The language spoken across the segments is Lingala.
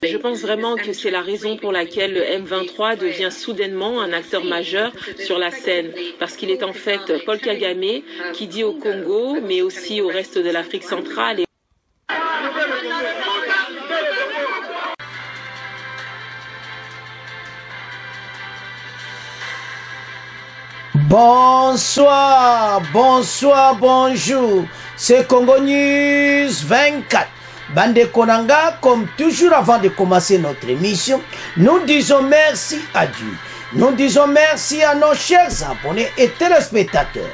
Je pense vraiment que c'est la raison pour laquelle le M23 devient soudainement un acteur majeur sur la scène, parce qu'il est en fait Paul Kagame qui dit au Congo, mais aussi au reste de l'Afrique centrale. Bonsoir, bonsoir, bonjour. C'est Congo News 24. Bande Konanga, comme toujours avant de commencer notre émission, nous disons merci à Dieu. Nous disons merci à nos chers abonnés et téléspectateurs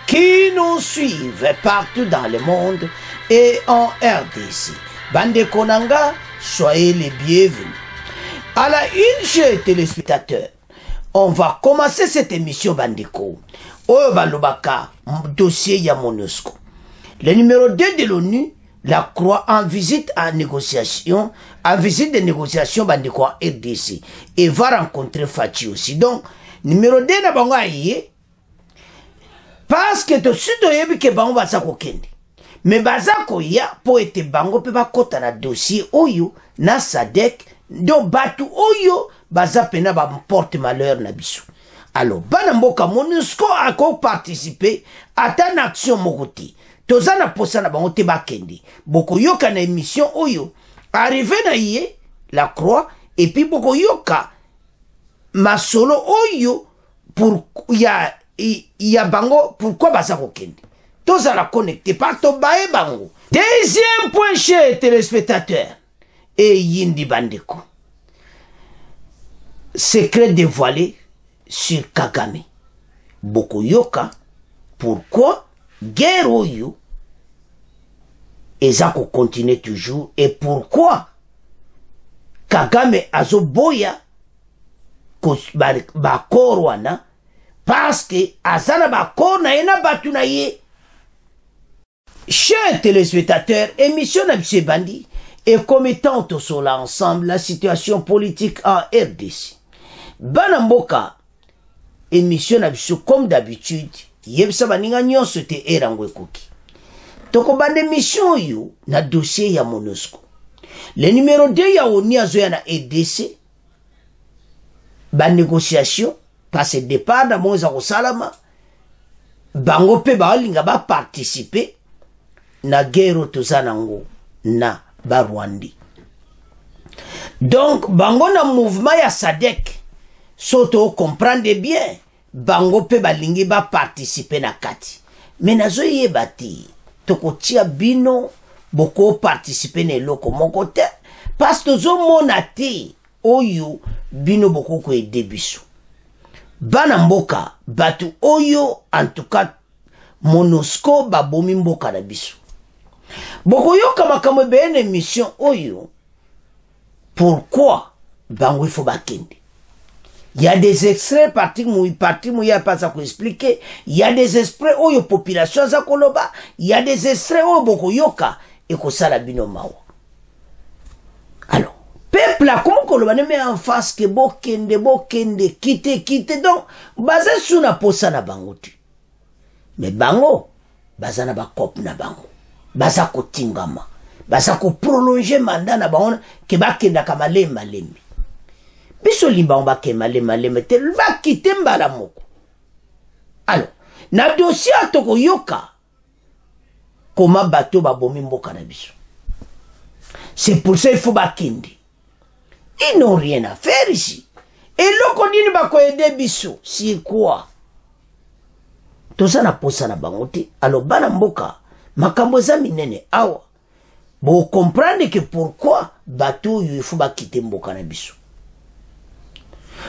qui nous suivent partout dans le monde et en RDC. Bande Konanga, soyez les bienvenus. À la une, chers téléspectateurs, on va commencer cette émission Bandeko. Oyo balobaka, dossier ya MONUSCO. Le numéro 2 de l'ONU, la Croix en visite de négociation Bandeko en RDC. Et va rencontrer Fachi aussi. Donc, numéro 2 na bango aye. Parce que to sudo yebi ke bango basako kende. Mais bazako ya po ete bango pe bakota na dossier oyo na SADC. Donc batu oyo baza pena ba porte malheur na biso. Alors bana mboka MONUSCO ako participer à une action mokoti. Tozana posa na bango te bakende. Boko yoka na émission oyo arrivé na yé la Croix et puis boko yoka masolo oyo pour ya bango pourquoi baza kokende. Tozala connecté par to bae bango. Deuxième point chez téléspectateurs. Et Yindi Bandeko. Secret dévoilé sur Kagame. Boko yoka. Pourquoi guerre oyo ezako continue toujours et pourquoi Kagame azoboya bakor wana parce que azana bakor na ena batu na ye. Chers téléspectateurs, émission na biso bandi. Et comme étant tout cela ensemble, la situation politique en RDC. Banamboka, émission n'abissou comme d'habitude, yebsa baninga nyonso te erangwe koki. Toko bande émission yo, na dossier ya MONUSCO. Le numéro 2 ya oni azoya na RDC, ba négociation, parce que départ na moza ko salama, bango pe ba linga ba participer, na guerre tozanango, na Barwandi. Donc, bango na mouvement ya SADC, soto comprendre bien, bango pe balingi ba participer na kati. Mais nazo yebati, toko tia bino, boko participer na loko moko te, parce que zo monate, oyo, bino boko ko edebiso. Bana mboka, batu oyo, en tout cas, MONUSCO babomi mboka na biso. Boko yoka makambo bene mission oyo. Pourquoi bango il faut bakende? Il y a des extraits parti mouya pas à expliquer. Il y a des extraits oyo population za koloba. Il y a des extraits oyo boko yoka et ko sala bino mawa. Alors, peuple a comme koloba ne met en face que bokende quitte donc basé sur na posa na bango tu. Mais bango bazana ba kop na bango. Baza ko tingama. Baza ko prolonger mandat na baona ke bakenda kamale malembi. Biso limba on ba ke maleme te va quitter mbala moko. Alors, na dossier atoko yoka comment bateau ba bomi mboka na biso. C'est pour ça il faut bakende. Ils n'ont rien à faire ici. Et loko dini ba ko aider biso, c'est quoi? Tout ça na posa na bangote. Alors bana mboka makambo za minene awa. Bo comprendre que pourquoi bateau il faut ba quitter mboka na biso.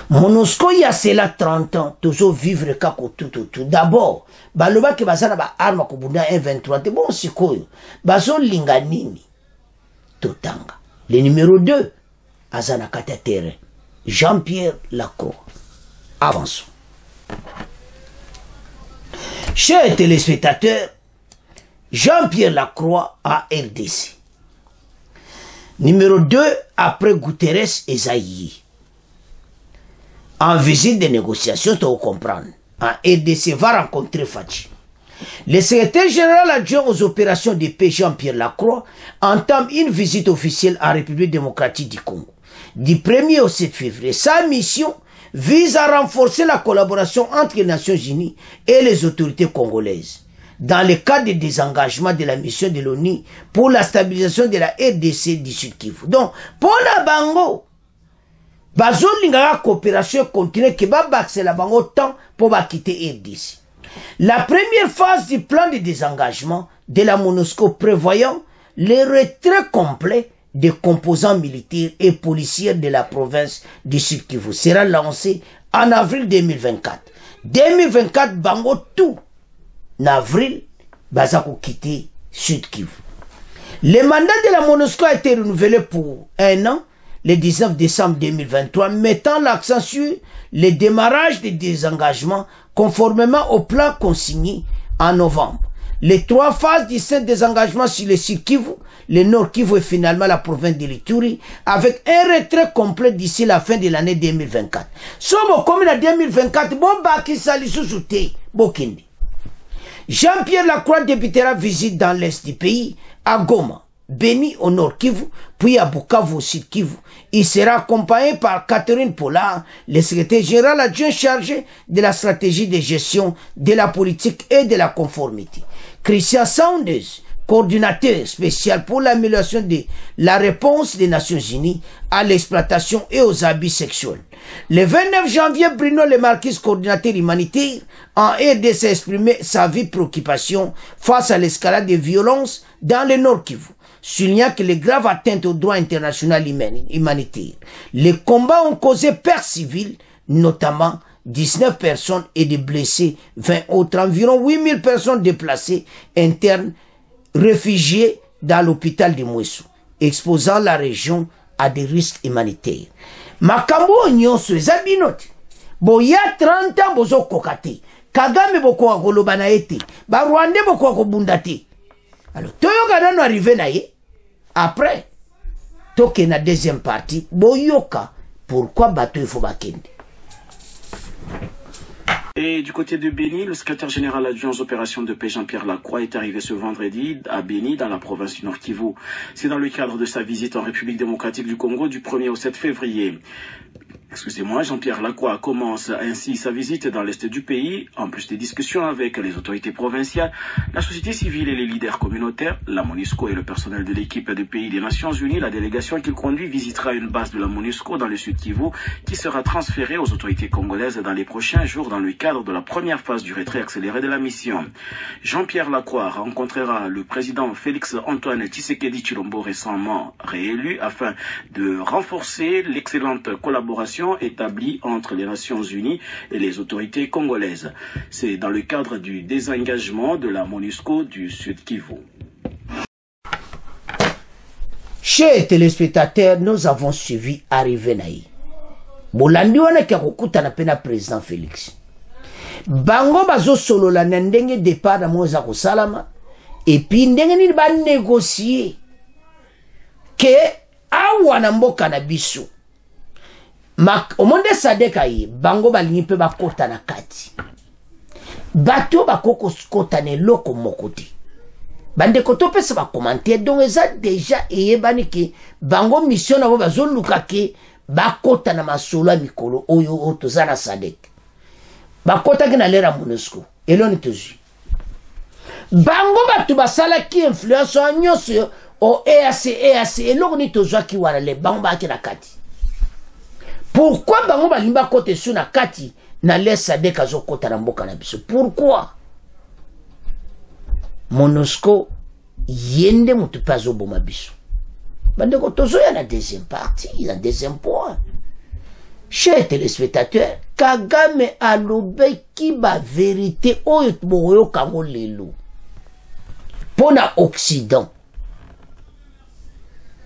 MONUSCO il y a cela 30 ans toujours vivre kako tout. D'abord, baloba ke bazana ba arma ko bunda M23 te bon sikoyo. Bazo linga nini. Totanga. Le numéro 2 azana kata terrain. Jean-Pierre Lacroix. Avançons. Chers téléspectateurs, Jean-Pierre Lacroix à RDC. Numéro 2, après Guterres et Zaïe. En visite de négociation, tu vas comprendre. En RDC va rencontrer Fachi. Le secrétaire général adjoint aux opérations de paix Jean-Pierre Lacroix entame une visite officielle en République démocratique du Congo. Du 1er au 7 février, sa mission vise à renforcer la collaboration entre les Nations Unies et les autorités congolaises dans le cadre des désengagements de la mission de l'ONU pour la stabilisation de la RDC du Sud Kivu. Donc, pour la bango, la coopération continue qui va baxer la bango temps pour quitter RDC. La première phase du plan de désengagement de la MONUSCO prévoyant le retrait complet des composants militaires et policiers de la province du Sud Kivu sera lancée en avril 2024. 2024, bango tout. En avril, bazako quitter Sud Kivu. Le mandat de la MONUSCO a été renouvelé pour 1 an, le 19 décembre 2023, mettant l'accent sur le démarrage des désengagements conformément au plan consigné en novembre. Les 3 phases du désengagement sur le Sud Kivu, le Nord Kivu et finalement la province de l'Ituri, avec un retrait complet d'ici la fin de l'année 2024. Somo comme en 2024, bon baki sali sous-souté, bokindi. Jean-Pierre Lacroix débutera visite dans l'est du pays, à Goma, Beni au Nord Kivu, puis à Bukavu au Sud Kivu. Il sera accompagné par Catherine Pollard, le secrétaire général adjoint chargé de la stratégie de gestion de la politique et de la conformité. Christian Saunders, coordinateur spécial pour l'amélioration de la réponse des Nations Unies à l'exploitation et aux abus sexuels. Le 29 janvier, Bruno Le Marquis, coordinateur humanitaire, en RDC a exprimé sa vive préoccupation face à l'escalade des violences dans le Nord Kivu, soulignant que les graves atteintes au droit international humanitaire. Les combats ont causé pertes civiles, notamment 19 personnes et des blessés, 20 autres, environ 8000 personnes déplacées internes, réfugiés dans l'hôpital de Mouessou, exposant la région à des risques humanitaires. Makambo nyonso ezabinoti. Boya 30 ans bozo kokate. Kagame boko akoloba na ete. Ba Rwanda boko akobundate. Alors, toyoka nano arrivé na ye. Après, toke na deuxième partie, boyoka. Pourquoi bato il faut bakende? Et du côté de Béni, le secrétaire général adjoint aux opérations de paix Jean-Pierre Lacroix est arrivé ce vendredi à Béni, dans la province du Nord Kivu. C'est dans le cadre de sa visite en République démocratique du Congo du 1er au 7 février. Excusez-moi, Jean-Pierre Lacroix commence ainsi sa visite dans l'est du pays, en plus des discussions avec les autorités provinciales, la société civile et les leaders communautaires, la MONUSCO et le personnel de l'équipe de pays des Nations Unies. La délégation qu'il conduit visitera une base de la MONUSCO dans le Sud Kivu qui sera transférée aux autorités congolaises dans les prochains jours dans le cadre de la première phase du retrait accéléré de la mission. Jean-Pierre Lacroix rencontrera le président Félix Antoine Tshisekedi Tshilombo récemment réélu afin de renforcer l'excellente collaboration établie entre les Nations Unies et les autorités congolaises. C'est dans le cadre du désengagement de la MONUSCO du Sud Kivu. Chers téléspectateurs, nous avons suivi arrivé naï. Bolandi wana kia kukuta na pena président Félix. Bango bazo solo la ndenge départ na moza ko salama et puis ndenge ni ba négocier que awa na mboka na biso. Omonde sadeka yi, bango balingi pe bakota na kati. Bato bakoko kota ne loko mokoti. Bande koto pe se ba commenter donc eza déjà eyebani ke bango mission na bo bazoluka ke bakota na masolo mikolo oyo otozana sadek. Bakota ke na lera MONUSCO. Eloni tozu. Bango batu basala ki influence nyonso o EAC eloko ni tozwa ki wana le bango ba ki na kati. Pourquoi bango balimba kote su na kati na lesa de kazo kota na mboka na biso? Pourquoi? MONUSCO yende mutu pazo boma biso. Bande ko tozo ya na deuxième partie, na deuxième point. Chers téléspectateurs, Kagame alobe ki ba vérité oyo boyo kango lelo. Pona Occident.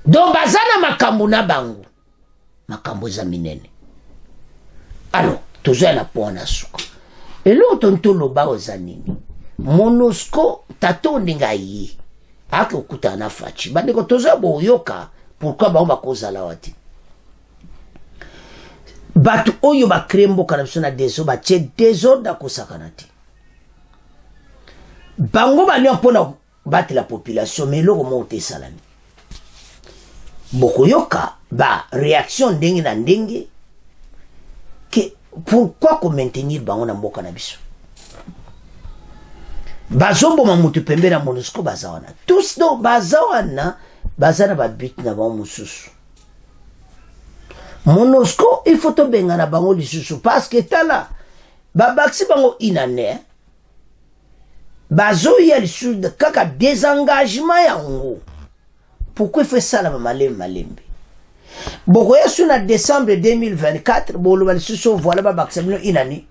Donc bazana makambo na bango. Makambo za minene. Alors, tozo na pona suka. Et l'autre ntolo ba ozanini. MONUSCO tato ndinga yi. Ake okuta na fachi. Bande ko tozo boyoka pourquoi ba on kozala wati. Batu oyo ba krembo kana biso na deso ba che désordre ko sakanati. bango bania pona battre la population mais loko monte salami bokoyoka ba réaction ndenge na ndenge que pourquoi ko maintenir bango na mboka na biso bazombo mamutu pembe na MONUSCO bazawana tous do bazawana bazana ba but na bango mususu MONUSCO il faut to benga na bango lisusu parce que tala babaksi bango inane bazo ya lisusu de kaka désengagement yango pourquoi fait ça la malembe boko ya suna décembre 2024 bolo ba lisusu voilà babaksi bango inane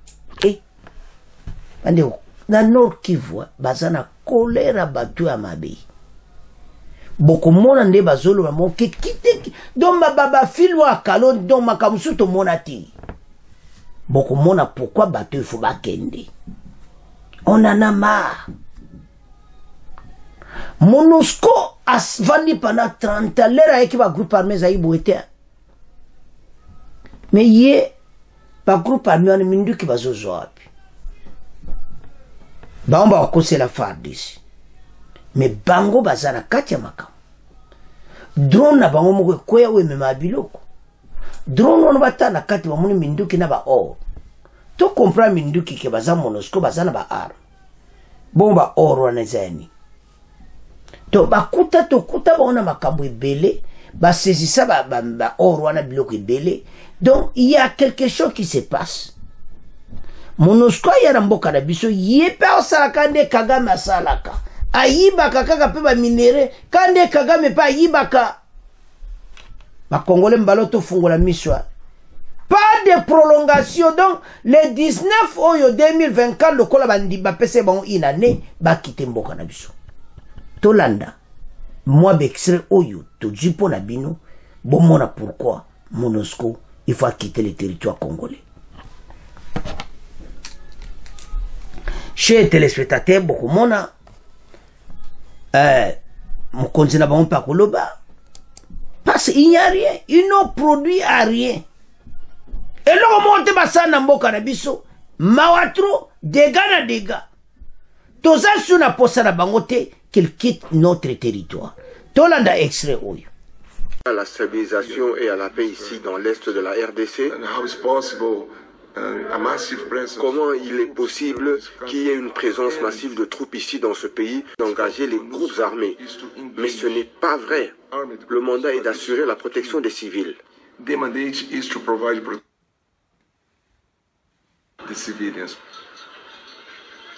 bande na Nord Kivu bazana kolera batu ya mabe boko mona nde bazolo ba moke kite don baba filwa kalo don makamusu to monati boko mona pourquoi batu il faut bakende on en a marre MONUSCO asvandi pendant 30 ans l'era qui va groupe armé zaïbo était mais yé ba groupe armé on mindu ki bazozo api Bamba wakose la FARDC. Mais bango bazana kati ya makam. Drone na bango moko koya we mema biloko. Drone ono bata na kati wa muni minduki na ba or. To kompra minduki ke baza MONUSCO bazana ba ar. Bomba or wana zani. To bakuta to kuta ba ona makambo ebele, ba sezisa ba or wana biloko ebele. Donc il y a quelque chose qui se passe. MONUSCO ya mboka na biso yepe osalaka nde Kagame asalaka ayibaka kaka pe ba minere kande Kagame pa ayibaka ba Congolais mbaloto fungola miswa pas de prolongation donc le 19 oyo 2024 lokola bandi ba pese bon inane ba kite mboka na biso tolanda moi bextrait oyo to jipo na bino bomona pourquoi MONUSCO il faut quitter le territoire congolais. Chez les téléspectateurs, beaucoup de monde, mon continent va pas koloba. Parce qu'il n'y a rien, ils n'ont produit à rien. Et là, on monte basa na mboka na biso, mawatro, dégâts. Tout ça, sur la posa na bangote, qu'ils quittent notre territoire. Tolanda extrait oyo. À la stabilisation et à la paix ici dans l'est de la RDC. Comment il est possible qu'il y ait une présence massive de troupes ici dans ce pays, d'engager les groupes armés? Mais ce n'est pas vrai. Le mandat est d'assurer la protection des civils.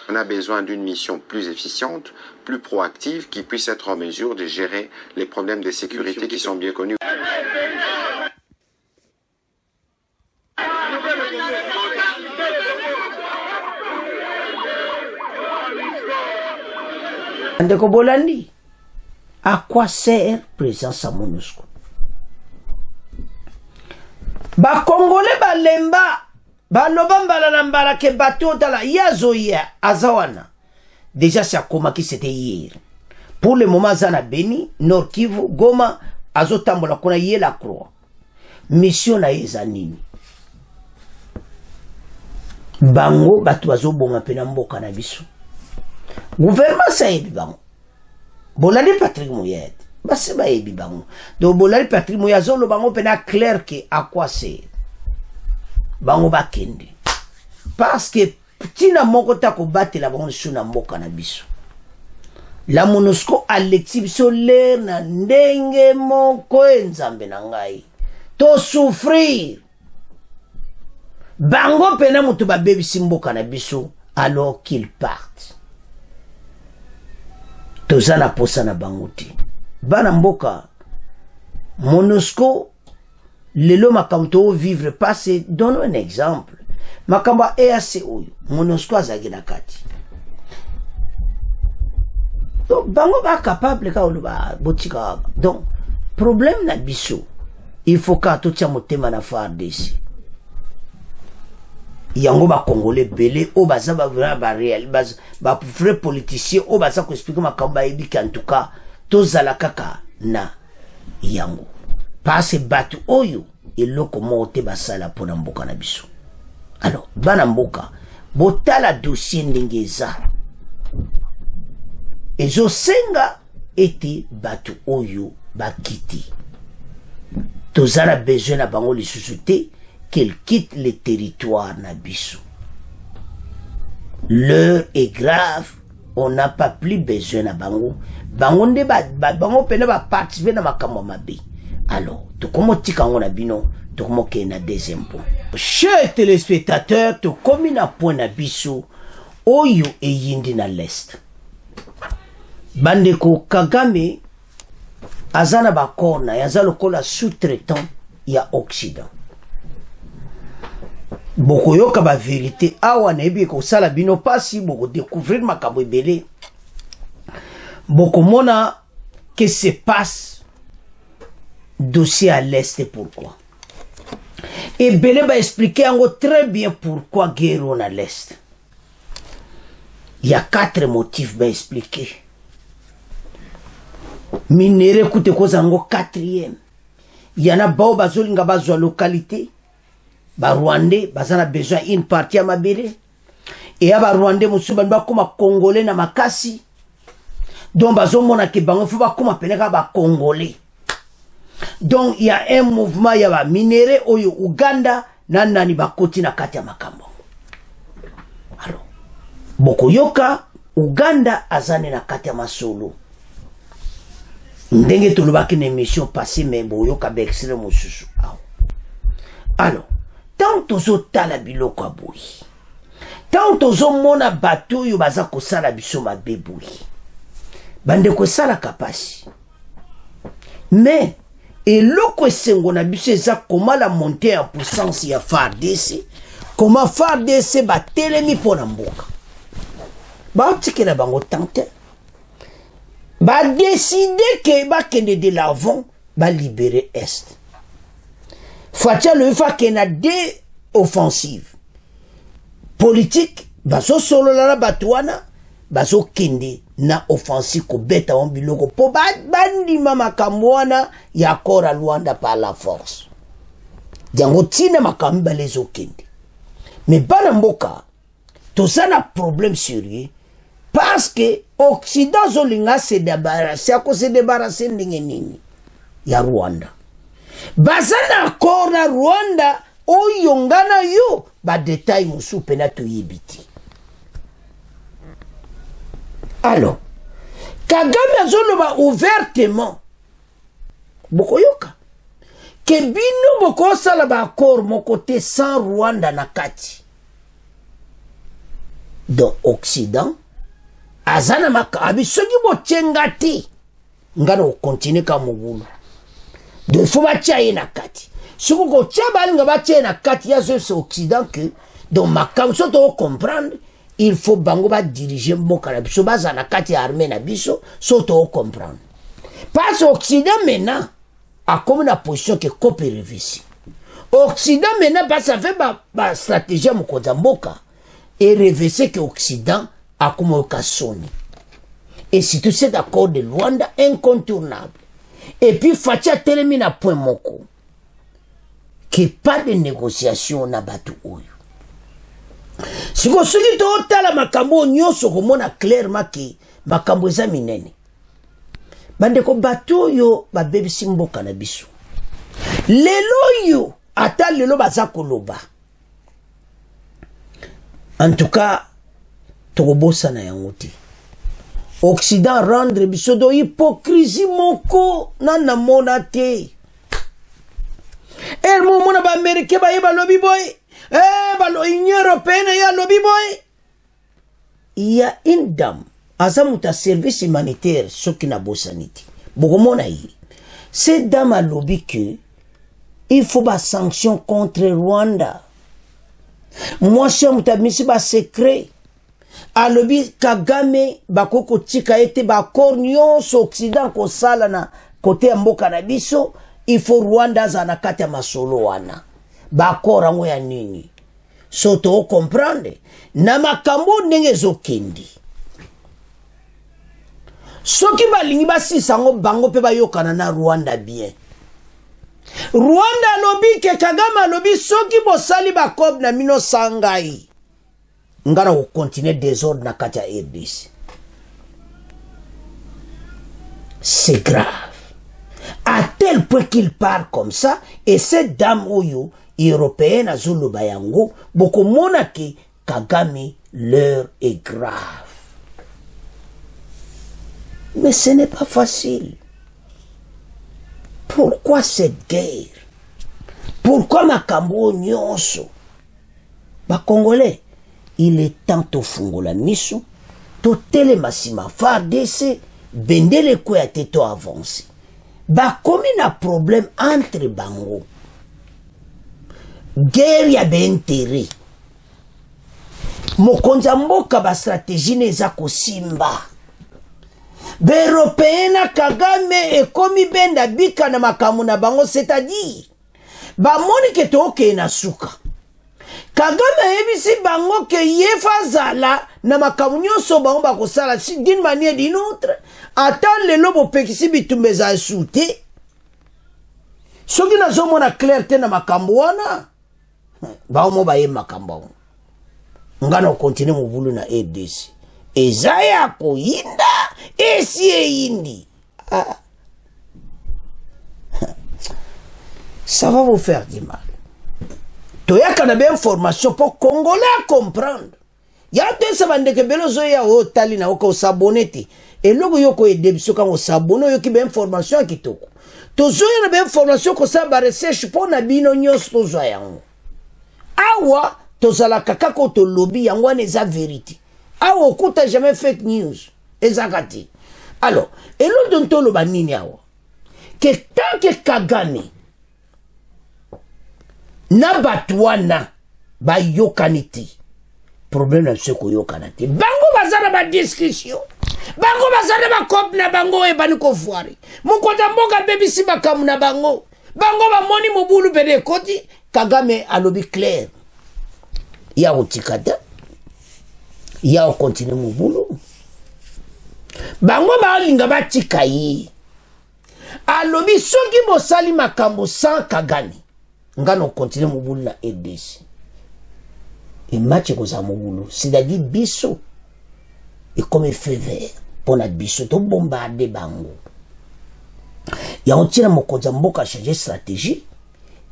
On a besoin d'une mission plus efficiente, plus proactive, qui puisse être en mesure de gérer les problèmes de sécurité qui sont bien connus. Ndeko Bolandi, à quoi sert présence à MONUSCO? Ba Congolais balemba, ba lobamba la mbala ke bateau tala yazoya azawana. Déjà c'est à Koma qui c'était hier. Pour le moment zana Beni, Nord Kivu, Goma, azotambola kona yé la croix. Mission na ezanini. Bango batu bazobonga pena mboka na biso. Gouvernement ça yebi bango. Bolandi Patrick Mouyed. Basi ba yebi bango. Donc Bolandi Patrick Mouyed zolo bango pena clair que à quoi c'est. Bango ba kende. Parce que tina moko ta ko battre la bango sur na mboka na biso. La MONUSCO a l'exhibition l'air na ndenge moko enzambe na ngai. To souffrir. Bango pena mutu ba bebi simboka na biso alors qu'ils partent. Tozana posa na bangote. Bana mboka MONUSCO lelo makamto vivre passé. Donne un exemple. Makamba EAC oyo MONUSCO azagi na kati. Donc bango ba capable ka oluba botika. Donc problème na biso il faut ka to tia motema na FARDC. Yango ba Congolais belé o baza ba réel ba vrai politicien o baza ko expliquer makamba ebi en tout cas tozala kaka na yango parce batu oyo eloko mote basala pona mboka na biso. Alors bana mboka botala dossier ndengeza ezosenga ete batu oyo bakiti. Tozala besoin na bango lisusu te qu'elle quitte le territoire na biso. L'heure est grave, on n'a pas plus besoin na bango. Bango nde bango pene ba participer na makambo mabe. Alors, tokomo tikango na bino, tokomo ke na deuxième point. Chers téléspectateurs, tokomi na point na biso oyo eyindi na l'est. Bandeko Kagame azana bakona yaza lokola sous-traitant ya Occident. Boko yoka ba vérité awa na ebi ko sala bino pasi boko découvrir makambo ebele. Boko mona que se passe dossier à l'est et pourquoi. Et Belé va expliquer très bien pourquoi guerre à l'est. Il y a 4 motifs à expliquer. Minéré koute koza ngo 4e. Il y en a bao bazolinga bazwa localité. Ba Rwandais bazana besoin une partie à mabele. Et ya ba Rwandais musuba ba koma Congolais na makasi. Donc bazomona ke bango fo ba koma peneka ba Congolais. Donc il y a un mouvement ya ba minéré oyo Uganda nani bakoti na kati ya makambo. Alors boko yoka Uganda azane na kati ya masolo. Ndenge tolobaki na émission passée mais boyoka ba extrait mosusu. Alors tant tozo tala biloko aboyi. Tant tozo mona bato yo baza ko sala biso mabe boyi. Bande ko sala kapasi. Mais et loko esengo na biso eza comment la montée en puissance ya FARDC, comment FARDC ba telemi pona mboka. Ba tikela bango tante. Ba décider que ba kende de l'avant ba libérer est. Fatia le fa kena des offensives politique baso solo la batwana baso kende na offensive ko beta on biloko po bandi mama kamwana ya kora Luanda par la force. Jango tina makamba les okende. Mais bana mboka to ça na problème sérieux parce que Occident zolinga se débarrasser ndenge nini ya Rwanda. Bazana kora Rwanda oyo ngana yo ba détail musu pena to yibiti. Alors Kagame azoloba ouvertement bokoyoka ke bino boko sala ba accord mon côté sans Rwanda na kati dans Occident azana makabi soki bo tengati ngana continue ka mobulu de faut batia na kati soko ko tchabali nga batia na kati ya zo Occident que donc makam so to comprendre il faut bango ba diriger mboka na biso baza na kati ya armée na biso so to comprendre parce Occident maintenant a comme la position que copie révissi Occident maintenant parce ça fait ba stratégie mokoza mboka et révisser que Occident a comme okasoni et si tout cet accord de Luanda incontournable. Et puis Fatia termine à point moko que pas de négociation na batu oyo. Si ko soki to tala makambo nyonso komona clairement que makambo eza minene. Bande ko batu yo ba bebisi mboka na biso. Lelo yo ata lelo baza koloba. En tout cas tokobosa na yango te. Occident rendre biso do hypocrisie moko nana mona te. El momona ba Américain ba yeba lobby boy. Ba lo Union européenne ya lobby boy. Il y a une dame azamuta service humanitaire soki na bosaniti. Bokomona yi. Cette dame a lobby que il faut ba sanction contre Rwanda. Moi je muta misi ba secret. Alobi Kagame bakoko tika ete bakor nyonso Occident ko sala na kote ya mboka na biso il faut Rwanda za na kati ya masolo wana bakor ango ya nini so to comprendre na makambo ndenge zokendi soki balingi basisa ngo bango pe bayokana na Rwanda bien Rwanda alobi ke Kagame alobi soki bosali bakob na mino sangai ngara ko continuer désordre na kati ya RDC. c'est grave. À tel point qu'il part comme ça, et cette dame oyo, européenne à Zulu Bayango, beaucoup monake, Kagame, l'heure est grave. Mais ce n'est pas facile. Pourquoi cette guerre? Pourquoi Makambo Nyonso? Congolais, il est temps de fungola misu, to tele masima FARDC, bendele kwe a teto avancé. Comme il y a problème entre bango. Guerre ya intérêt. Mokonza mboka ba stratégie neza kosimba. Européen Kagame e komi benda bika na makamu na bango, c'est-à-dire ba moni ke toke na suka. Kagame ebisi bango ke yefa zala na makamu nyonso bango bakosala d'une manière d'une autre. Attends le lobo pekisi bitumbe za soute. Soki na zomo na clarté na makambo wana. Ba mo ba ye makambo. Ngana continue mubulu na EDC. Ezaya ko yinda esi yindi. Ça va vous faire du mal. Toya kana be information pour Congolais comprendre. Ya te sabande ke belo zoya o tali na ko sabonete. Et logo yoko e debiso kan o sabono yoki be information kitoko. To zoya na be information ko sa ba recherche pour na bino nyos to zoya ngo. Awa to zala kaka ko to lobby yango na za vérité. Awa okuta jamais fake news. Ezakati. Alors, et l'autre dont on ba nini awa. Que tant que Kagame na batwana ba yokaniti. Problème na seko yokanati. Bango bazana ba discussion. Bango bazana ba kop na bango e bani ko foire. Mukota mboka bebisi bakamu na bango. Bango ba moni mobulu bede koti. Kagame alobi clair. Ya utikata. Ya o continue mobulu. Bango ba linga ba tikayi. Alobi soki bosali makambo sans Kagame. Ngano continue mobulu na EDC. Et match ko za mobulu, c'est-à-dire biso. Et comme feu vert pour notre biso to bombarder bango. Ya on tira mokonza mboka changer stratégie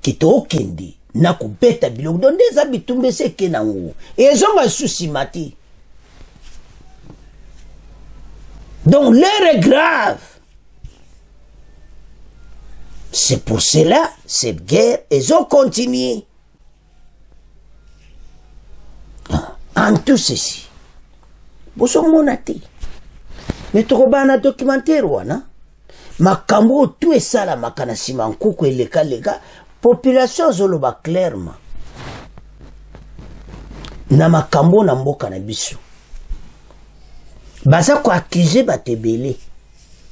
qui to okende na ko beta biloko don des habitumbe se kenango. Et zonga souci mati. Donc l'heure est grave. C'est pour cela, cette guerre, ils ont continué. En tout ceci, vous sommes monati. Mais tu as un documentaire, wana. Makambo, tout est ça, la makana simankuku et les lega. Population zoloba clairement. Na makambo na mboka na biso. Baza ko accuser batebele.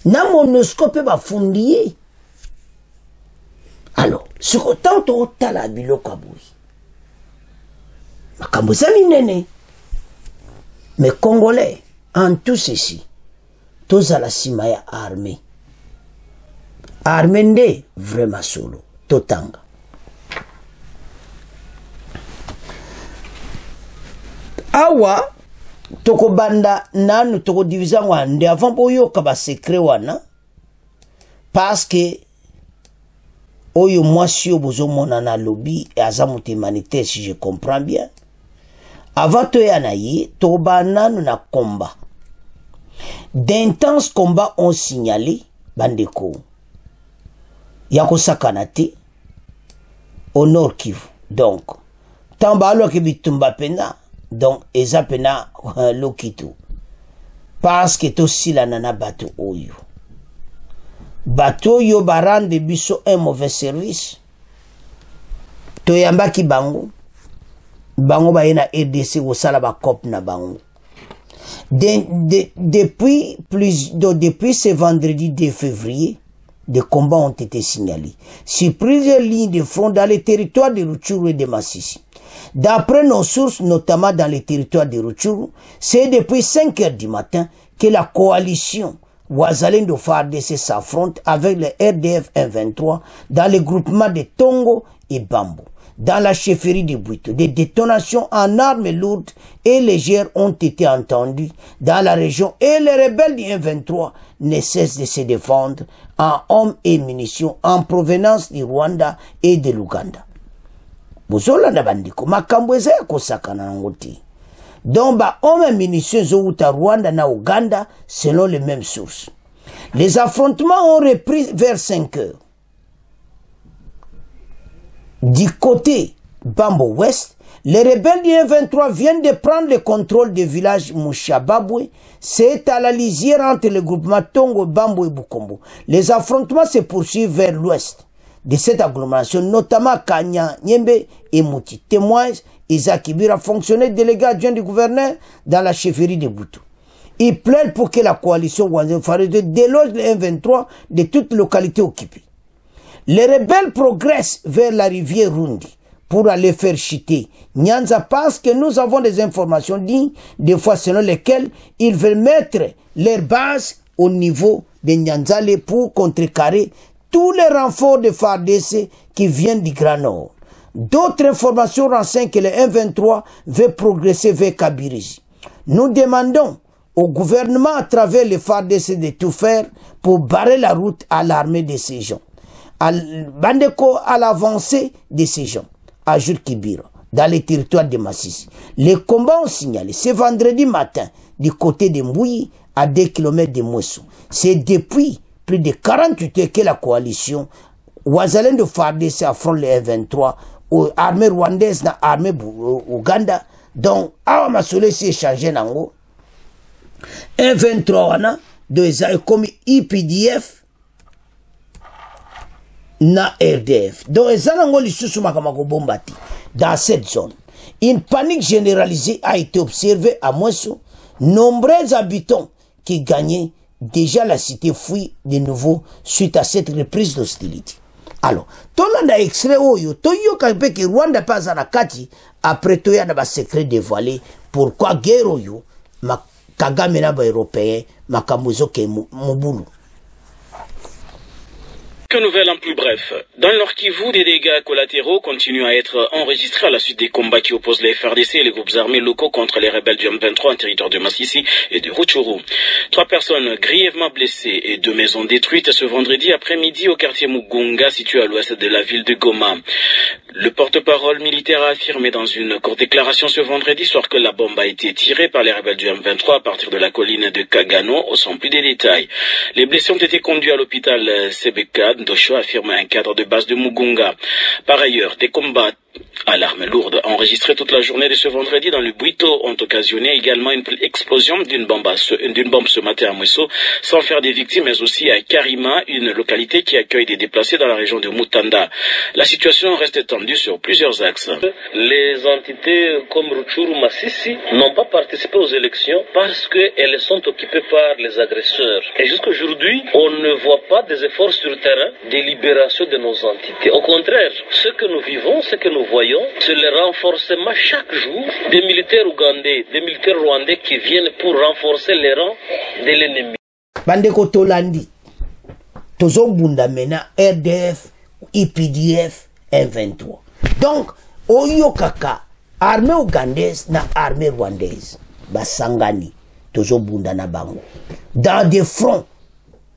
Na monoscope ba fundier. Alors, sur autant de tala biloko aboui. Makambo zami nene. Mais Congolais, en tout ceci, tous à la simaya armée. Armée nde vraiment solo. Totanga. Awa, toko banda nanu toko divisa wande avant boyo kaba secret wana. Parce que oyo mwasi yo bozo mona na lobby et azamuti humanitaire si je comprends bien. Avant to yana yi, to bananu na combat. D'intenses combats ont signalé bandeko. Yako sakanate au nord Kivu. Donc, tamba alo ke bitumba pena, donc eza pena lokito. Parce que to sila nana bato oyo. Bato yo barande biso un mauvais service. To yamba ki bango. Bango ba yena EDC au sala ba kop na bango. Depuis ce vendredi 2 février, des combats ont été signalés sur plusieurs lignes de front dans les territoires de Rutshuru et de Masisi. D'après nos sources, notamment dans les territoires de Rutshuru, c'est depuis 5 heures du matin que la coalition Wazalendo FARDC s'affronte avec le RDF 123 dans le groupement de Tongo et Bambo. Dans la chefferie de Bouito, des détonations en armes lourdes et légères ont été entendues dans la région et les rebelles du M23 ne cessent de se défendre en hommes et munitions en provenance du Rwanda et de l'Ouganda. Bozolanda bandiko makambo eza ya kosakana nango te. Donc ba hommes et munitions zouta Rwanda na Ouganda selon les mêmes sources. Les affrontements ont repris vers 5 heures. Du côté Bambo Ouest, les rebelles du M23 viennent de prendre le contrôle du village Mouchababwe. C'est à la lisière entre le groupement Tongo, Bambo et Bukombo. Les affrontements se poursuivent vers l'ouest de cette agglomération, notamment Kanya, Nyembe et Mouti. Témoigne Isaac Ibira, fonctionnaire délégué adjoint du gouverneur dans la chefferie de Boutou. Il plaide pour que la coalition Wanzen-Faré déloge le M23 de toutes les localités occupées. Les rebelles progressent vers la rivière Rundi pour aller faire chuter Nyanza parce que nous avons des informations dignes, des fois selon lesquelles ils veulent mettre leur base au niveau de Nyanzale pour contrecarrer tous les renforts de FARDC qui viennent du Grand Nord. D'autres informations renseignent que le M23 veut progresser vers Kabirizi. Nous demandons au gouvernement à travers les FARDC de tout faire pour barrer la route à l'armée de ces gens. Bandeko à l'avancée de ces gens, ajoute Kibira, dans les territoires de Massissi. Les combats ont signalé ce vendredi matin du côté de Mbouyi à 2 km de Mouessou. C'est depuis plus de 48 heures que la coalition Ouazalen de FARDC affronte les F-23, armée rwandaise na armée Ouganda. Donc, Awa Masole s'est échangé nango. F-23 wana, de comme IPDF, na RDF. Donc, dans cette zone, une panique généralisée a été observée à Mouessou. Nombreux habitants qui gagnaient déjà la cité fuient de nouveau suite à cette reprise d'hostilité. Alors, tolanda extrait oyo, toyo kape que Rwanda pas à la kati, après toya na ba secret dévoilé, pourquoi guerre oyo, ma Kagame na ba européen, ma kamuzo ke mubulu. Que nouvelle en plus bref. Dans le Nord Kivu, des dégâts collatéraux continuent à être enregistrés à la suite des combats qui opposent les FARDC et les groupes armés locaux contre les rebelles du M23 en territoire de Massissi et de Rutshuru. 3 personnes grièvement blessées et 2 maisons détruites ce vendredi après-midi au quartier Mugunga situé à l'ouest de la ville de Goma. Le porte-parole militaire a affirmé dans une courte déclaration ce vendredi soir que la bombe a été tirée par les rebelles du M23 à partir de la colline de Kagano, sans plus de détails. Les blessés ont été conduits à l'hôpital Sebeka. Ndosho, affirme un cadre de base de Mugunga. Par ailleurs, des combats à l'arme lourde enregistrés toute la journée de ce vendredi dans le Bouito ont occasionné également une explosion d'une bombe ce matin à Mouesso, sans faire des victimes, mais aussi à Karima, une localité qui accueille des déplacés dans la région de Mutanda. La situation reste tendue sur plusieurs axes. Les entités comme Rutshuru Massissi n'ont pas participé aux élections parce qu'elles sont occupées par les agresseurs. Et jusqu'aujourd'hui, on ne voit pas des efforts sur le terrain de libération de nos entités. Au contraire, ce que nous vivons, ce que nous voyons, c'est le renforcement chaque jour des militaires ougandais, des militaires rwandais qui viennent pour renforcer les rangs de l'ennemi. Bandeko Tolandi, Tozo Bundamena, RDF, IPDF, M23. Donc, Oyo Kaka, armée ougandaise na armée rwandaise, Basangani, Tozo Bundana Bango, dans des fronts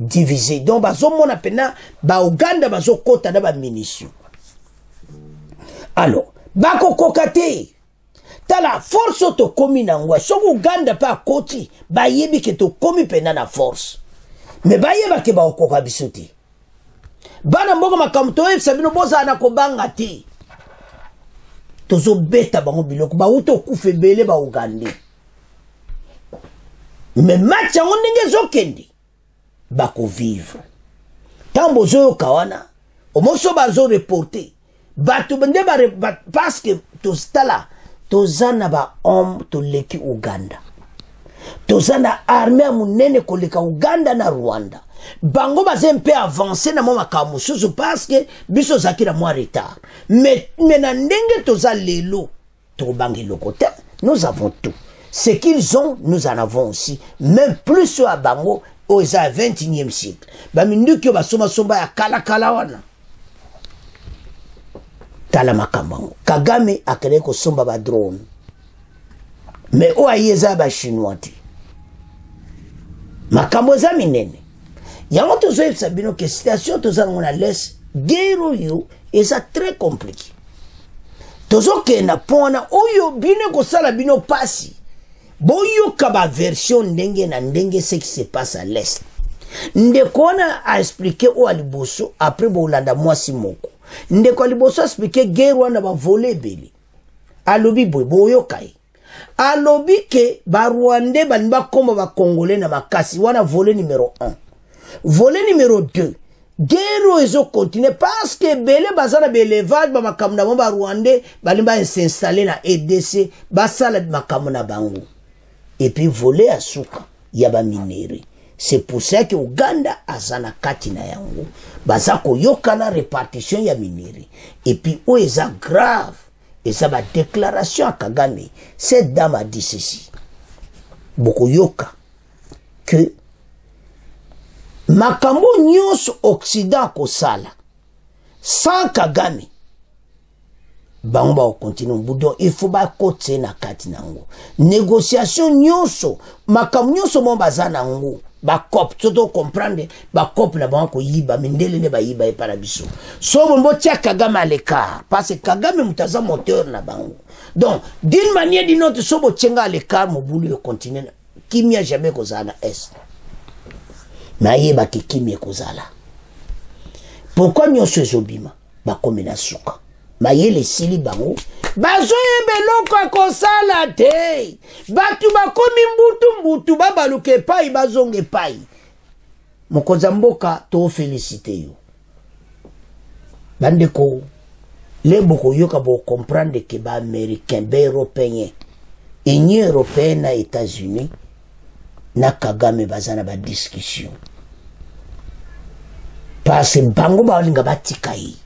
divisés. Donc, Bazomona Pena, Ouganda, Bazo Kota na ba munitions. Alors, bako kokate, tala force to komi nangwa, so Uganda pa koti, ba yebi ke to komi pena na force. Me ba yeba ke ba okoka bisuti. Bana mboga makamto sabino boza na kobanga te. Tozo beta bango biloko, ba uto kufe bele ba Uganda. Me matcha ngondenge zokende, bako vivre. Tambo zo kawana, omoso bazo reporter. Batu bende parce que tostala tozana ba homme to leki Uganda, tozana armée munene koleka Uganda na Rwanda, bango bazempe avancer na moma kamususu parce que biso zakira moi retard, mais na ndenge toza lelo to bangi lokota, nous avons tout ce qu'ils ont, nous en avons aussi, même plus à bango au 21e siècle ba minduki ba soma somba ya kala kala wana. tala makambo Kagame akele ko somba ba drone mais o ayeza ba chinois ti makambo za minene yango tozo sabino que situation toza ngona laisse guerre yo eza très compliqué tozo ke na pona oyo bino ko sala bino pasi boyo kaba version ndenge na ndenge ce qui se passe à l'est ndekona a expliquer o aliboso après bolanda mwasi moko ndeko aliboso expliquer guerre wana ba voler beli alobi boyo kai alobi ke ba Rwandais ba komba ba Congolais na makasi wana voler numéro 1 voler numéro 2 guerre ezo continuer parce que bele bazana belevage ba makamna ba Rwandais balimba s'installer na EDC ba sala makamna bango et puis voler à souka ya ba minerie. C'est pour ça que Uganda azana kati na yango bazako yokana répartition ya minerie et puis o eza grave eza ba déclaration à Kagame. Cette dame a dit ceci boko yoka que makambo nyonso Occident ko sala sans Kagame bango ba continue boudon il faut ba kote na kati nango négociation nyonso makambo nyonso mo bazana ngo ba cop toto comprendre ba cop la banko yiba mindele ba yiba e para biso so bombo tia Kagame à l'écart parce que Kagame mutaza moteur na bango donc d'une manière d'une autre so bo tchenga à l'écart mo boulou yo continue kimia jamais kozala est na yeba ki kimia kozala pourquoi nyonso ezobima ba komena suka mayele sili bango bazo yebeloko akosala te batu bakomi mbutu babaluke pai bazonge pai mokonza mboka to féliciter yo bandeko lebo ko yoka bo comprendre que ba américain ba européen Union européenne na États-Unis na Kagame bazana ba discussion parce bango ba linga batika yi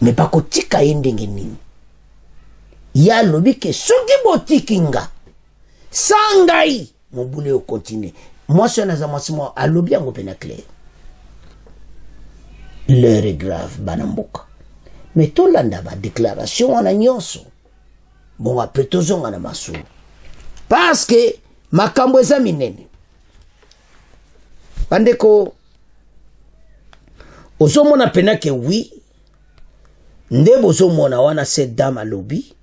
mais pas ko tika ndenge nini ya lobi ke soki botikinga sangai mobule o continue moi je na zamasimo alobi yango pena clair l'heure est grave banamboka mais to landa ba déclaration wana nyonso bon après tozonga na masu parce que makambo eza minene bandeko ozomona pena ke oui nde bozo mona wana cette dame à lobby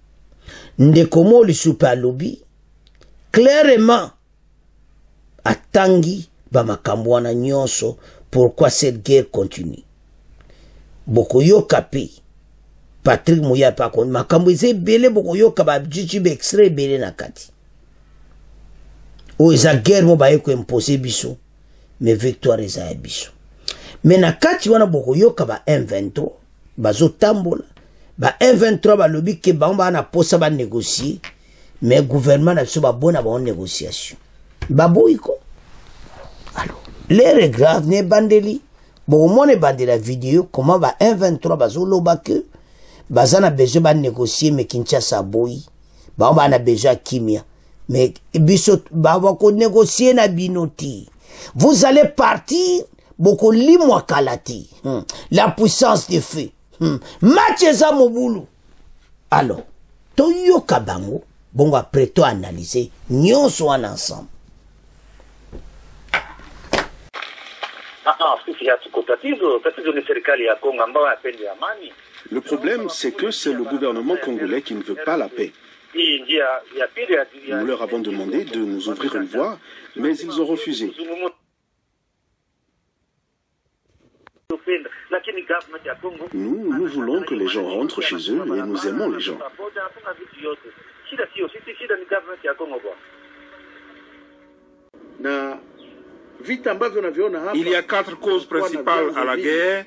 nde komo li soupe à lobby clairement atangi ba makambo wana nyonso pourquoi cette guerre continue boko yoka pe Patrick Mouya pa kon makambo eze bele boko yoka ba YouTube extrait bele na kati o eza guerre mo ba eko imposer biso mais victoire eza biso mais na kati wana boko yoka ba M23 bazo tambola ba M23 ba lobi ke ba na posa ba négocier mais gouvernement na biso ba bona ba négociation ba boyiko alors l'heure est grave ne bandeli bon mone bande la vidéo comment ba M23 bazo loba que bazana besoin ba négocier mais Kinshasa boy ba na besoin kimia mais biso ba ko négocier na binoti vous allez partir boko limwa kalati la puissance des feux match eza mobulu alors toyoka bango bongo après to analyser nyonso wana ensemble Le problème, c'est que c'est le gouvernement congolais qui ne veut pas la paix. Nous leur avons demandé de nous ouvrir une voie, mais ils ont refusé. Nous voulons que les gens rentrent chez eux et nous aimons les gens. Il y a 4 causes principales à la guerre.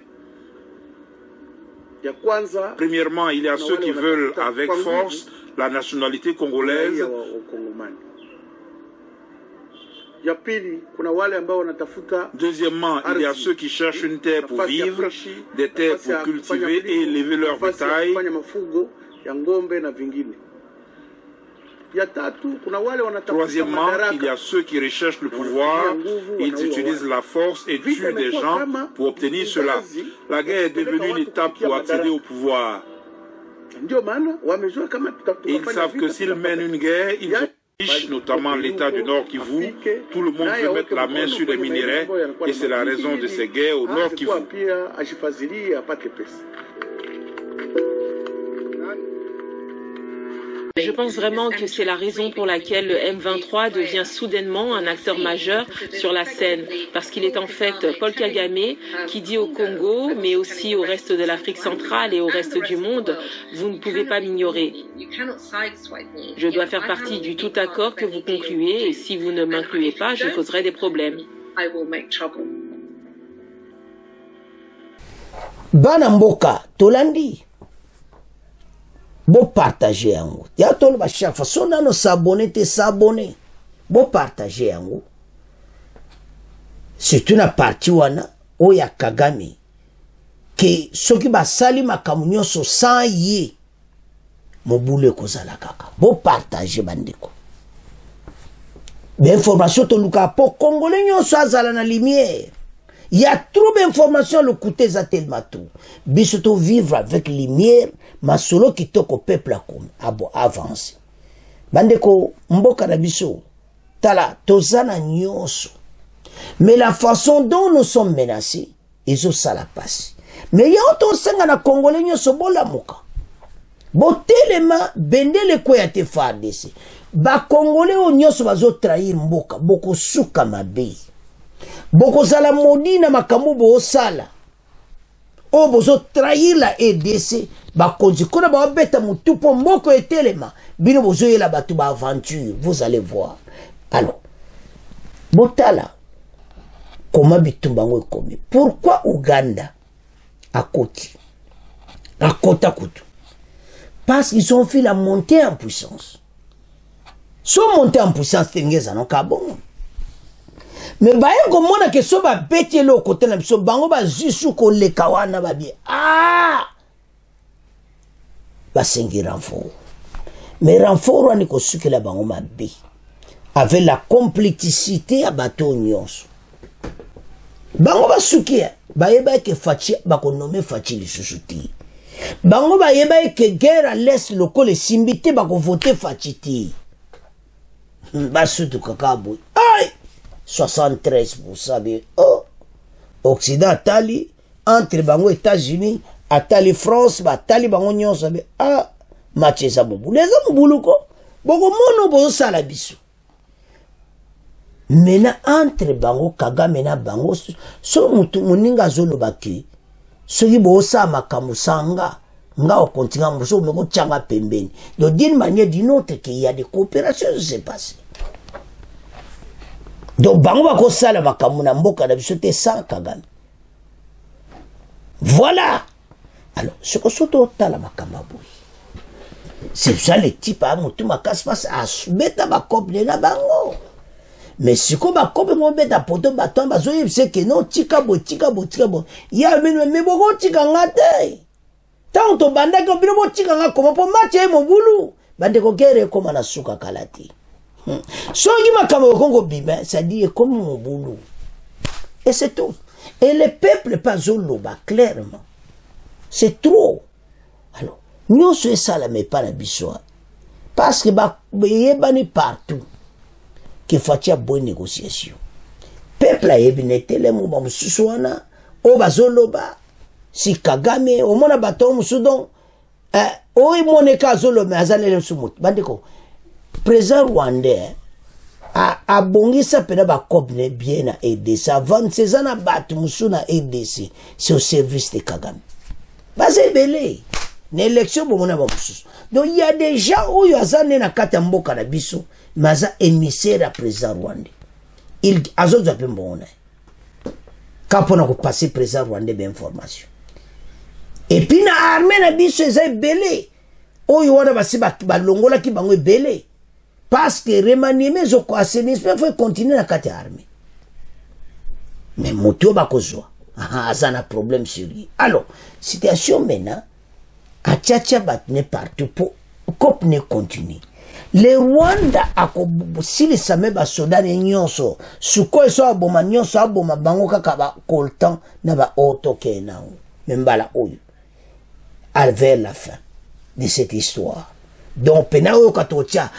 Premièrement, il y a ceux qui veulent avec force la nationalité congolaise. Deuxièmement, il y a ceux qui cherchent une terre pour vivre, des terres pour cultiver et élever leur bétail. Troisièmement, il y a ceux qui recherchent le pouvoir, ils utilisent la force et tuent des gens pour obtenir cela. La guerre est devenue une étape pour accéder au pouvoir. Ils savent que s'ils mènent une guerre, ils obligent notamment l'État du Nord Kivu. Tout le monde veut mettre la main sur les minéraux et c'est la raison de ces guerres au Nord Kivu. Je pense vraiment que c'est la raison pour laquelle le M23 devient soudainement un acteur majeur sur la scène, parce qu'il est en fait Paul Kagame qui dit au Congo, mais aussi au reste de l'Afrique centrale et au reste du monde, vous ne pouvez pas m'ignorer. Je dois faire partie du tout accord que vous concluez, et si vous ne m'incluez pas, je causerai des problèmes. Bana mboka tolandi bo partager yango ya tolo ba chaque fois son nano s'abonner te s'abonner bo partager yango surtout na parti wana oya Kagame ke soki basali makambo nyonso sans ye mobule kozala kaka bo partager bandeko l'information to luka po congolais nyonso azala na lumière. Il y a trop d'informations, le côté est tellement tout. Bisoto vivre avec lumière, ma solo qui toque au peuple à comme avance. Bandeko mboka na biso tala tozana nyonso. Mais la façon dont nous sommes menacés, ils ont ça la passe. Mais il y a autant senga na congolais nyonso bola muka. Botelema bendele ko ya te FARDC. Ba congolais o nyonso bazo trahir mboka, boko suka mabe. Boko zala modina makamubo osala o bozo trahir la EDC bakonzi kona ba beta mutupo mboko etelema bino bozo yela batu ba aventure vous allez voir. Alors botala comment bitumbango ekomi pourquoi Uganda akoti akota kutu parce qu'ils ont fait la montée en puissance sont montés en puissance tengeza non kabon. Mais baye komona ke so ba beti lo côté na biso bango ba zisu ko le kawana ba bi ba sengi renfort. Mais renfort wani ko sukela bango mabe avec la complicité à bateau nyonso. Bango ba sukia baye ba ke fachi ba ko nommer fachi lisusuti. Bango baye ba ke guerre à l'est local le simbité ba ko voter fachiti. Ba sutu kakabo. Aïe 73% oh Occident atali entre bango États-Unis atali France batali bango nyonso be match za bobu les mobulu ko boko mono bo sala biso mena entre bango Kagame na bango so mutu muninga zolo baki soki bo sa makamusanga nga o continent muso meko changa pembeni donc d'une manière d'une autre qu'il y a des coopérations se passent. Donc, bango bako sala makamuna mboka na biso te sans Kagame. Voilà. Alors, ce que soto tala makamaboui. C'est ça le type à mutu makas passe à beta ba kople na bango. Mais si ko ba kople mo beta poto baton ba zoye c'est que non tika bo. Ya me boko tika ngate. Tanto banda ko bino bo tika nga komo po match mo bulu. Bande ko gere ko mana suka kalati. Soki makambo Congo bima, ça dit comme mon boulot. Et c'est tout. Et le peuple pas zoloba clairement. C'est trop. Alors, nous sommes ça la mais pas la bisoa. Parce que bah yebani partout. Qu'il faut y bonne négociation. Peuple a yebinete le mo bamususwana o bazoloba si Kagame o mona bato musudon o moneka zolo me azalele sumut. Bandeko président rwandais a bongisa pena ba kobne bien na EDC avant ces ans batu musuna EDC c'est au service de Kagame base belé l'élection bon mona ba mususu donc il y a des gens où yazane na kata mboka na biso maza émissaire à président rwandais il azozo pe mbona kapona ko passer président rwandais d'information et puis na armée na biso ezai belé oyo wana basi ba longola ki bango belé. Parce que remaniement zoko assainissement faut continuer na kati armée. Mais moto bakozwa. Ça n'a problème sur lui. Alors, situation maintenant, a tchatcha batne partout pour cop ne continue. le Rwanda akosilisa me basoda ne nyonso suko so aboma nyonso aboma bango kaka ba coltan na ba otoke nango membala oyo vers la fin de cette histoire. Donc pena oyo katotia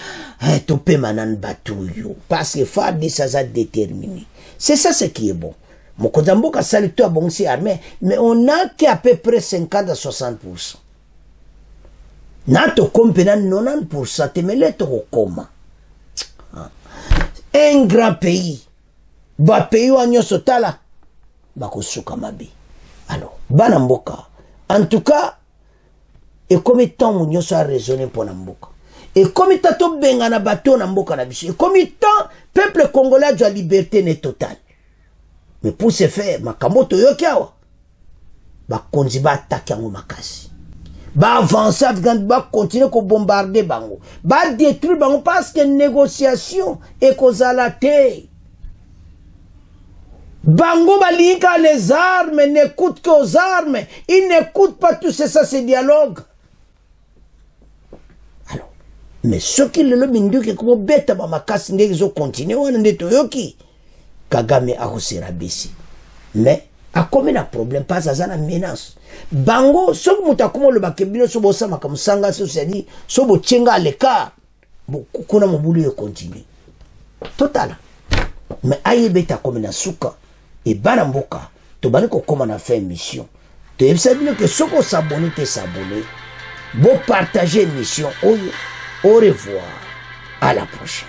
to pemanan batuyo parce que fa de ça déterminé. C'est ça ce qui est bon. Mokozamboka sali to abongsi armée mais on a qu'à peu près 50 à 60%. Nato kompena 90% temele to koma. Un grand pays. Ba pays wanyo sotala bakosuka mabi. Alors, bana mboka. En tout cas, et comme tant mon so a raisonné pour mboka. Et comme tato benga na bateau na mboka na biso. Et comme tant peuple congolais a liberté ne totale. Mais pour ce faire, makamoto yokiawa. Ba konzi ba attaque yango makasi. Ba avancer, ba continuer ko bombarder bango. Ba détruire bango parce que négociation et kozalate. Bango balika les armes n'écoute qu'aux armes. Ils n'écoutent pas tout ça, c'est dialogue. Alors, mais ce qui le mindu que comme bête ba makasi ngezo continuer on ndeto yoki. Kagame a resserré bisi. Mais a comme un problème pas ça na menace. Bango so muta comme le bakebino so bosa makamsanga so sedi so bo chenga à l'écart. Kuna mobulu yo continue. Total. Mais ayebeta comme na suka et banamboka to bali ko comme na fait mission. To yebisa que soko s'abonner te s'abonner. Bon partager mission. Au revoir. À la prochaine.